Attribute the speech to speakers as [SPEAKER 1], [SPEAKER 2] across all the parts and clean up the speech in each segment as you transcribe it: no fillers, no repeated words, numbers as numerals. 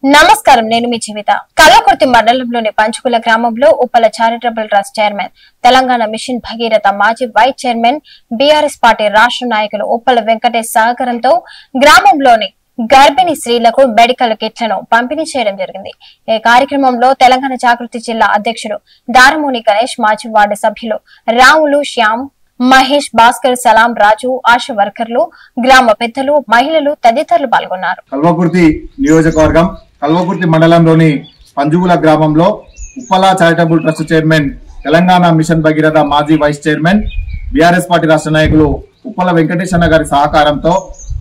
[SPEAKER 1] నమస్కారం, నేను మీ జీవిత. కల్వకుర్తి మండలంలోని పంచుకుల గ్రామంలో Uppala charitable trust chairman, Telangana mission Bhagiratha మాజీ వైస్ చైర్మన్, బీఆర్ఎస్ పార్టీ రాష్ట్ర నాయకులు ఉప్పల వెంకటేష్ సహకారంతో గ్రామంలోని గర్భిణీ స్త్రీలకు మెడికల్ కిట్లను పంపిణీ చేయడం జరిగింది. ఈ కార్యక్రమంలో తెలంగాణ జాగృతి జిల్లా అధ్యక్షుడు దారమూని గణేష్, మాజీ వార్డు సభ్యులు రాములు, శ్యామ్, మహేష్, భాస్కర్, సలాం, రాజు, ఆశా వర్కర్లు, గ్రామ పెద్దలు, మహిళలు తదితరులు పాల్గొన్నారు.
[SPEAKER 2] కల్వకుర్తి నియోజకవర్గం కల్వకుర్తి మండలంలోని పంజుగుల గ్రామంలో Uppala charitable trust chairman, Telangana mission Bhagiratha మాజీ వైస్ చైర్మన్, బీఆర్ఎస్ పార్టీ రాష్ట్ర నాయకులు ఉప్పల వెంకటేష్ అన్న గారి సహకారంతో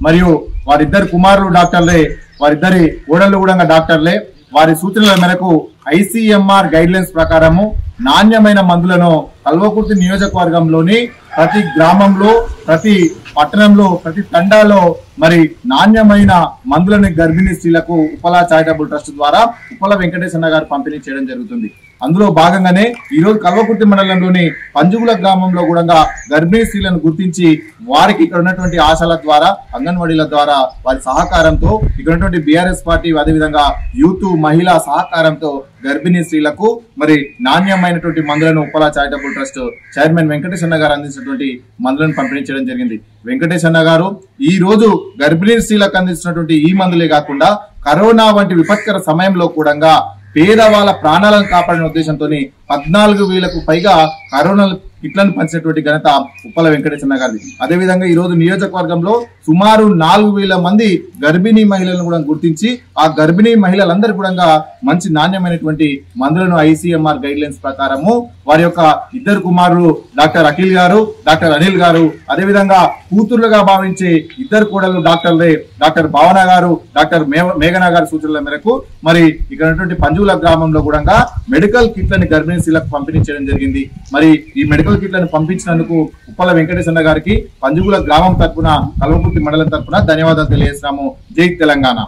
[SPEAKER 2] మరియు వారిద్దరు కుమారులు డాక్టర్లే, వారిద్దరి ఓడళ్లు కూడా డాక్టర్లే, వారి సూచనల మేరకు ఐసీఎంఆర్ గైడ్ లైన్స్ ప్రకారము నాణ్యమైన మందులను కల్వకుర్తి నియోజకవర్గంలోని ప్రతి గ్రామంలో, ప్రతి పట్టణంలో, ప్రతి తండాలో మరి నాణ్యమైన మందులని గర్భిణీ స్త్రీలకు ఉప్పల చారిటబుల్ ట్రస్ట్ ద్వారా ఉప్పల వెంకటేష్ అన్న గారు పంపిణీ చేయడం జరుగుతుంది. అందులో భాగంగానే ఈ రోజు కల్వకుర్తి మండలంలోని పంజుగుల గ్రామంలో కూడా గర్భిణీ స్త్రీలను గుర్తించి వారికి ఇక్కడ ఉన్నటువంటి ఆశల ద్వారా, అంగన్వాడీల ద్వారా, వారి సహకారంతో ఇక్కడ ఉన్నటువంటి బీఆర్ఎస్ పార్టీ, అదేవిధంగా యూత్, మహిళా సహకారంతో గర్భిణీ స్త్రీలకు మరి నాణ్యమైనటువంటి మందులను Uppala charitable trust chairman Venkatesh అన్న గారు అందించినటువంటి మందులను పంపిణీ చేయడం జరిగింది. వెంకటేష్ అన్న గారు ఈ రోజు గర్భిణీ స్త్రీలకు అందించినటువంటి ఈ మందులే కాకుండా కరోనా వంటి విపత్కర సమయంలో కూడా పేదవాళ్ళ ప్రాణాలను కాపాడిన ఉద్దేశంతో 14,000కు పైగా కరోనా కిట్లను పంచినటువంటి ఘనత ఉప్పల వెంకటేష్ అన్న గారిది. అదేవిధంగా ఈ రోజు నియోజకవర్గంలో సుమారు 4,000 మంది గర్భిణీ మహిళలను కూడా గుర్తించి ఆ గర్భిణీ మహిళలందరూ కూడా మంచి నాణ్యమైనటువంటి మందులను ఐసీఎంఆర్ గైడ్ లైన్స్ ప్రకారము వారి యొక్క ఇద్దరు కుమారులు డాక్టర్ అఖిల్ గారు, డాక్టర్ అనిల్ గారు, అదేవిధంగా కూతుర్లుగా భావించే ఇద్దరు కోడలు డాక్టర్లే, డాక్టర్ భావన గారు, డాక్టర్ మేఘన గారి సూచనల మేరకు మరి ఇక్కడ ఉన్నటువంటి పంజుగుల గ్రామంలో కూడా మెడికల్ కిట్లని గర్భిణీ స్త్రీలకు పంపిణీ చేయడం జరిగింది. మరి ఈ మెడికల్ కిట్లను పంపించినందుకు ఉప్పల వెంకటేష్ అన్న గారికి పంజుగుల గ్రామం తరఫున, కల్వకుర్తి మండలం తరఫున ధన్యవాదాలు తెలియజేస్తున్నాము. జై తెలంగాణ.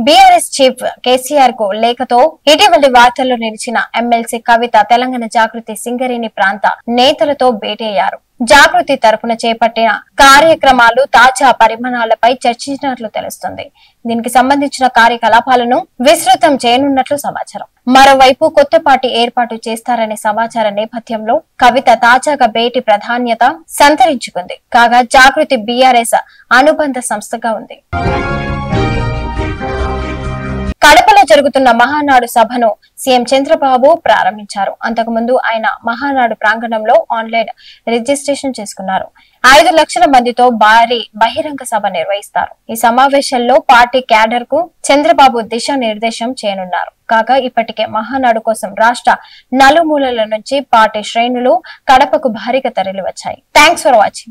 [SPEAKER 1] బీఆర్ఎస్ చీఫ్ కేసీఆర్ కు లేఖతో ఇటీవలి వార్తల్లో నిలిచిన ఎమ్మెల్సీ కవిత తెలంగాణ జాగృతి సింగరేణి ప్రాంత నేతలతో భేటీ అయ్యారు. జాగృతి తరఫున చేపట్టిన కార్యక్రమాలు, తాజా పరిమాణాలపై చర్చించినట్లు తెలుస్తుంది. దీనికి సంబంధించిన కార్యకలాపాలను విస్తృతం చేయనున్నట్లు సమాచారం. మరోవైపు కొత్త పార్టీ ఏర్పాటు చేస్తారనే సమాచార నేపథ్యంలో కవిత తాజాగా భేటీ ప్రాధాన్యత సంతరించుకుంది. కాగా జాగృతి బీఆర్ఎస్ అనుబంధ సంస్థగా ఉంది. కడపలో జరుగుతున్న మహానాడు సభను సీఎం చంద్రబాబు ప్రారంభించారు. అంతకుముందు ఆయన మహానాడు ప్రాంగణంలో ఆన్లైన్ రిజిస్ట్రేషన్ చేసుకున్నారు. 5 లక్షల మందితో భారీ బహిరంగ సభ నిర్వహిస్తారు. ఈ సమావేశంలో పార్టీ క్యాడర్ కు చంద్రబాబు దిశానిర్దేశం చేయనున్నారు. కాగా ఇప్పటికే మహానాడు కోసం రాష్ట్ర నలుమూలల నుంచి పార్టీ శ్రేణులు కడపకు భారీగా తరలి వచ్చాయి. Thanks for watching.